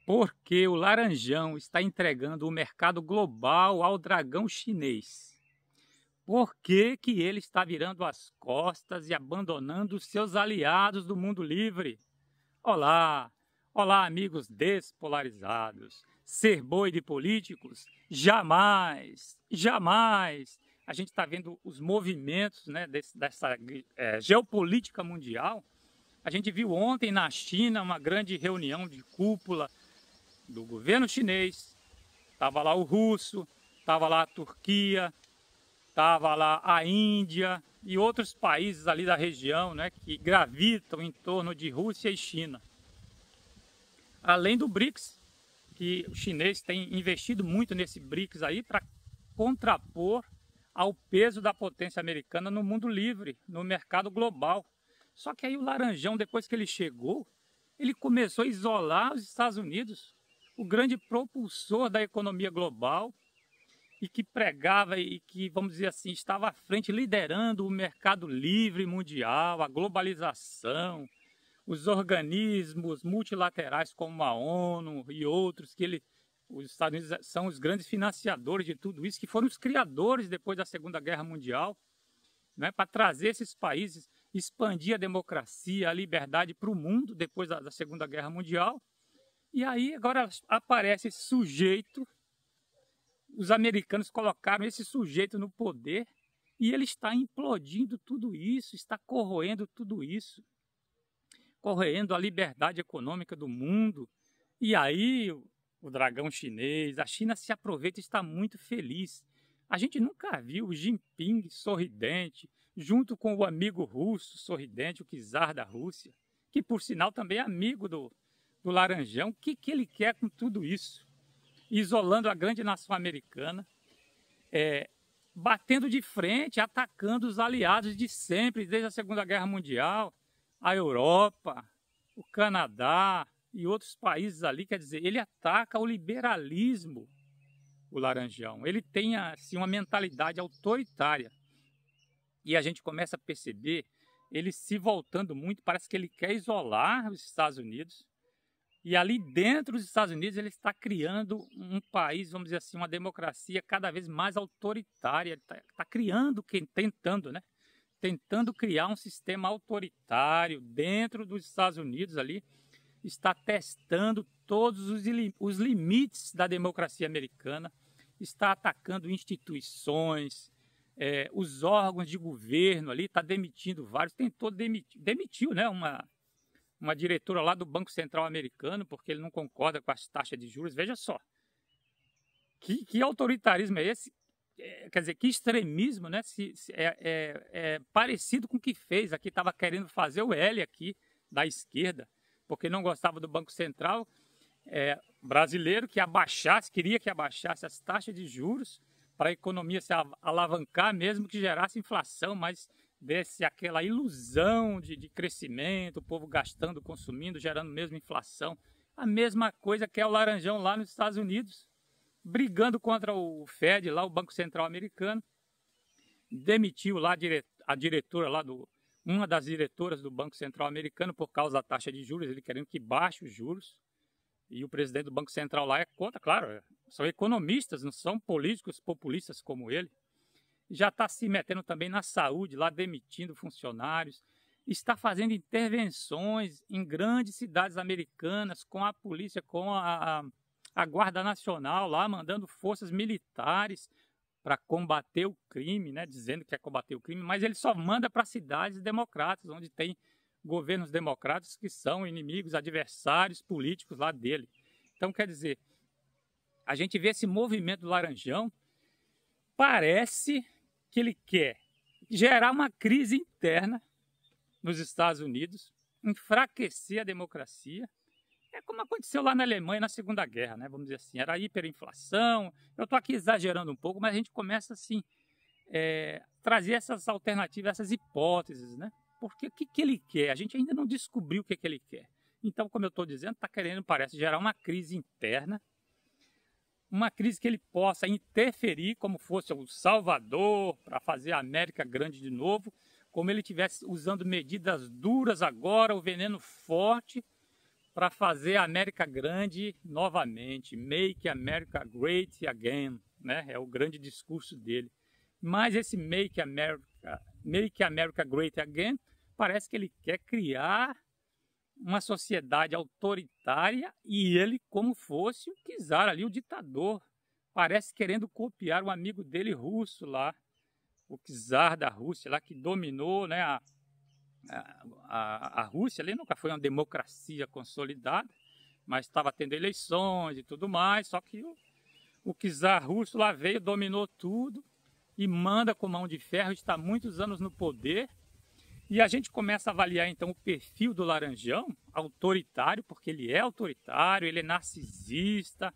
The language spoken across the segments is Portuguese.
Porque o Laranjão está entregando o mercado global ao dragão chinês. Por que que ele está virando as costas e abandonando os seus aliados do mundo livre? Olá, olá amigos despolarizados. Ser boi de políticos? Jamais, jamais. A gente está vendo os movimentos, né, dessa geopolítica mundial. A gente viu ontem na China uma grande reunião de cúpula do governo chinês. Estava lá o russo, estava lá a Turquia, estava lá a Índia e outros países ali da região, né, que gravitam em torno de Rússia e China. Além do BRICS, que o chinês tem investido muito nesse BRICS aí para contrapor ao peso da potência americana no mundo livre, no mercado global. Só que aí o Laranjão, depois que ele chegou, ele começou a isolar os Estados Unidos, o grande propulsor da economia global, e que pregava e que, vamos dizer assim, estava à frente, liderando o mercado livre mundial, a globalização, os organismos multilaterais como a ONU e outros, os Estados Unidos são os grandes financiadores de tudo isso, que foram os criadores depois da Segunda Guerra Mundial, né, para trazer esses países, expandir a democracia, a liberdade para o mundo depois da Segunda Guerra Mundial. E aí agora aparece esse sujeito. Os americanos colocaram esse sujeito no poder e ele está implodindo tudo isso, está corroendo tudo isso, corroendo a liberdade econômica do mundo. E aí o dragão chinês, a China se aproveita e está muito feliz. A gente nunca viu o Jinping sorridente, junto com o amigo russo sorridente, o czar da Rússia, que por sinal também é amigo do Laranjão. O que ele quer com tudo isso? Isolando a grande nação americana, batendo de frente, atacando os aliados de sempre, desde a Segunda Guerra Mundial, a Europa, o Canadá e outros países ali. Quer dizer, ele ataca o liberalismo, o Laranjão. Ele tem assim, uma mentalidade autoritária. E a gente começa a perceber ele se voltando muito, parece que ele quer isolar os Estados Unidos. E ali dentro dos Estados Unidos ele está criando um país, vamos dizer assim, uma democracia cada vez mais autoritária. Ele está criando, tentando, né? Tentando criar um sistema autoritário dentro dos Estados Unidos ali. Está testando todos os limites da democracia americana. Está atacando instituições, os órgãos de governo ali, está demitindo vários. Demitiu, né? Uma diretora lá do Banco Central americano, porque ele não concorda com as taxas de juros. Veja só, que autoritarismo é esse? Quer dizer, que extremismo, né? É parecido com o que fez. Aqui estava querendo fazer o L aqui, da esquerda, porque não gostava do Banco Central brasileiro, queria que abaixasse as taxas de juros para a economia se alavancar, mesmo que gerasse inflação, mas desse aquela ilusão de crescimento, o povo gastando, consumindo, gerando mesmo inflação. A mesma coisa que é o Laranjão lá nos Estados Unidos, brigando contra o Fed, lá o Banco Central americano. Demitiu lá a diretora lá uma das diretoras do Banco Central americano por causa da taxa de juros, ele querendo que baixe os juros. E o presidente do Banco Central lá é contra, claro, são economistas, não são políticos populistas como ele. Já está se metendo também na saúde, lá demitindo funcionários, está fazendo intervenções em grandes cidades americanas com a polícia, com a Guarda Nacional lá, mandando forças militares para combater o crime, né, dizendo que quer combater o crime, mas ele só manda para cidades democratas, onde tem governos democráticos que são inimigos, adversários políticos lá dele. Então, quer dizer, a gente vê esse movimento do Laranjão, parece que ele quer gerar uma crise interna nos Estados Unidos, enfraquecer a democracia. É como aconteceu lá na Alemanha na Segunda Guerra, né? Vamos dizer assim, era hiperinflação. Eu estou aqui exagerando um pouco, mas a gente começa assim, trazer essas alternativas, essas hipóteses, né? Porque o que ele quer? A gente ainda não descobriu o que ele quer. Então, como eu estou dizendo, está querendo, parece, gerar uma crise interna, uma crise que ele possa interferir como fosse o Salvador para fazer a América grande de novo, como ele estivesse usando medidas duras agora, o veneno forte, para fazer a América grande novamente. Make America Great Again, né? É o grande discurso dele. Mas esse Make America Great Again, parece que ele quer criar uma sociedade autoritária e ele como fosse o czar ali, o ditador. Parece querendo copiar um amigo dele russo lá, o czar da Rússia lá, que dominou, né, a Rússia ali nunca foi uma democracia consolidada, mas estava tendo eleições e tudo mais, só que o czar russo lá veio, dominou tudo e manda com mão de ferro, está há muitos anos no poder. E a gente começa a avaliar então o perfil do Laranjão, autoritário, porque ele é autoritário, ele é narcisista,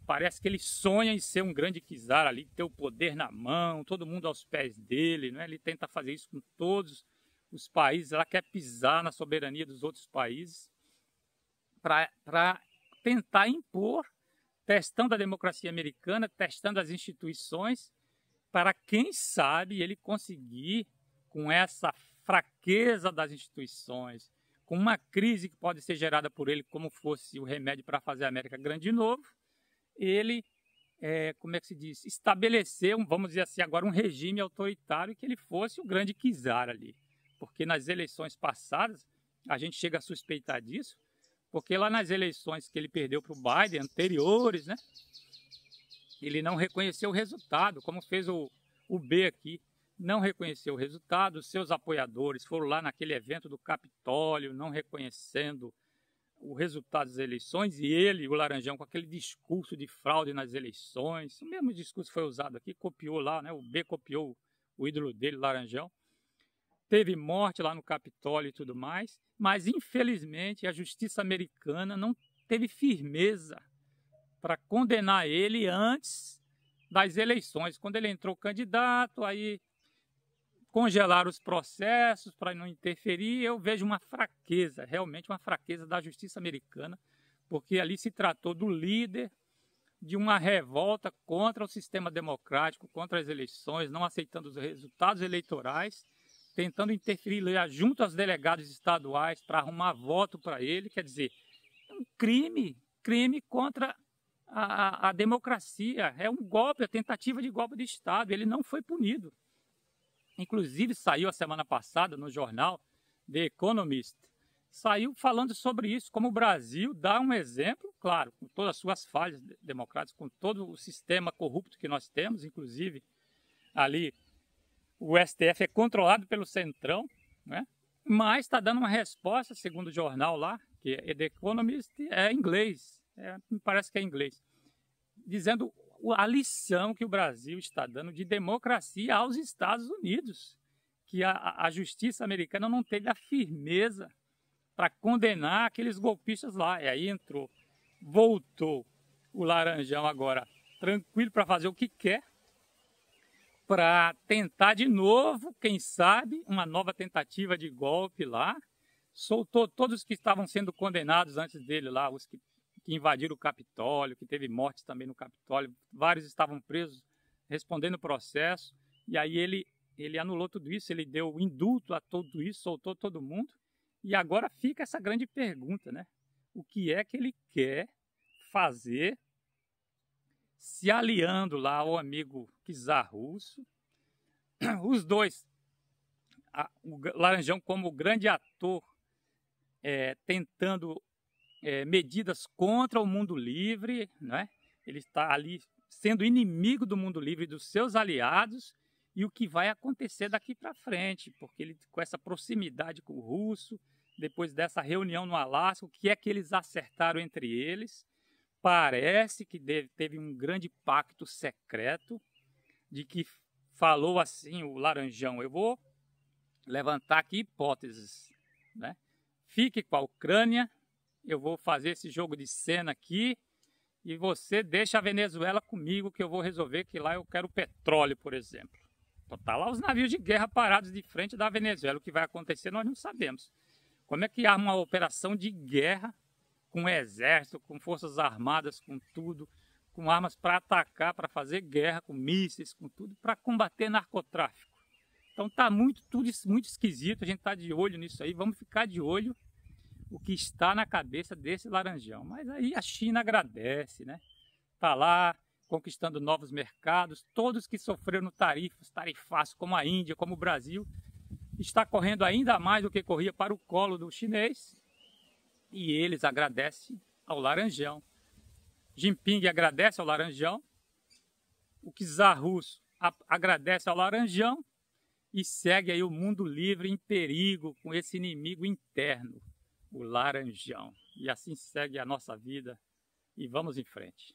parece que ele sonha em ser um grande czar ali, ter o poder na mão, todo mundo aos pés dele, né? Ele tenta fazer isso com todos os países, ela quer pisar na soberania dos outros países para tentar impor, testando a democracia americana, testando as instituições, para quem sabe ele conseguir, com essa fraqueza das instituições, com uma crise que pode ser gerada por ele como fosse o remédio para fazer a América grande de novo, ele, como é que se diz, estabeleceu, vamos dizer assim, agora um regime autoritário que ele fosse o grande czar ali. Porque nas eleições passadas, a gente chega a suspeitar disso, porque lá nas eleições que ele perdeu para o Biden, anteriores, né, ele não reconheceu o resultado, como fez o B aqui, não reconheceu o resultado, os seus apoiadores foram lá naquele evento do Capitólio, não reconhecendo o resultado das eleições, e ele, o Laranjão, com aquele discurso de fraude nas eleições, o mesmo discurso foi usado aqui, copiou lá, né, o B copiou o ídolo dele, Laranjão. Teve morte lá no Capitólio e tudo mais, mas infelizmente a justiça americana não teve firmeza para condenar ele antes das eleições. Quando ele entrou candidato, aí congelaram os processos para não interferir. Eu vejo uma fraqueza, realmente uma fraqueza da justiça americana, porque ali se tratou do líder de uma revolta contra o sistema democrático, contra as eleições, não aceitando os resultados eleitorais, tentando interferir junto aos delegados estaduais para arrumar voto para ele. Quer dizer, é um crime contra a democracia, é um golpe, a tentativa de golpe de Estado. Ele não foi punido. Inclusive saiu a semana passada no jornal The Economist, saiu falando sobre isso, como o Brasil dá um exemplo, claro, com todas as suas falhas democráticas, com todo o sistema corrupto que nós temos, inclusive ali o STF é controlado pelo Centrão, né? Mas está dando uma resposta, segundo o jornal lá, que é The Economist, é em inglês, me parece que é em inglês, dizendo a lição que o Brasil está dando de democracia aos Estados Unidos, que a justiça americana não teve a firmeza para condenar aqueles golpistas lá. E aí voltou o Laranjão agora tranquilo para fazer o que quer, para tentar de novo, quem sabe, uma nova tentativa de golpe lá. Soltou todos que estavam sendo condenados antes dele lá, os que invadiram o Capitólio, que teve mortes também no Capitólio. Vários estavam presos respondendo o processo. E aí ele anulou tudo isso, ele deu indulto a tudo isso, soltou todo mundo. E agora fica essa grande pergunta, né? O que é que ele quer fazer se aliando lá ao amigo czar russo? Os dois, o Laranjão como grande ator, tentando medidas contra o mundo livre, né? Ele está ali sendo inimigo do mundo livre e dos seus aliados, e o que vai acontecer daqui para frente, porque ele, com essa proximidade com o russo, depois dessa reunião no Alasca, o que é que eles acertaram entre eles? Parece que teve um grande pacto secreto, de que falou assim o Laranjão: eu vou levantar aqui hipóteses, né? Fique com a Ucrânia, eu vou fazer esse jogo de cena aqui, e você deixa a Venezuela comigo, que eu vou resolver, que lá eu quero petróleo, por exemplo. Então tá lá os navios de guerra parados de frente da Venezuela. O que vai acontecer nós não sabemos. Como é que arma uma operação de guerra com exército, com forças armadas, com tudo, com armas para atacar, para fazer guerra, com mísseis, com tudo, para combater narcotráfico? Então tá tudo muito esquisito, a gente tá de olho nisso aí, vamos ficar de olho. o que está na cabeça desse laranjão. Mas aí a China agradece, né? Está lá conquistando novos mercados, todos que sofreram tarifaço, como a Índia, como o Brasil, está correndo ainda mais do que corria para o colo do chinês, e eles agradecem ao laranjão. Jinping agradece ao laranjão, o czar russo agradece ao laranjão, e segue aí o mundo livre em perigo com esse inimigo interno, o laranjão. E assim segue a nossa vida e vamos em frente.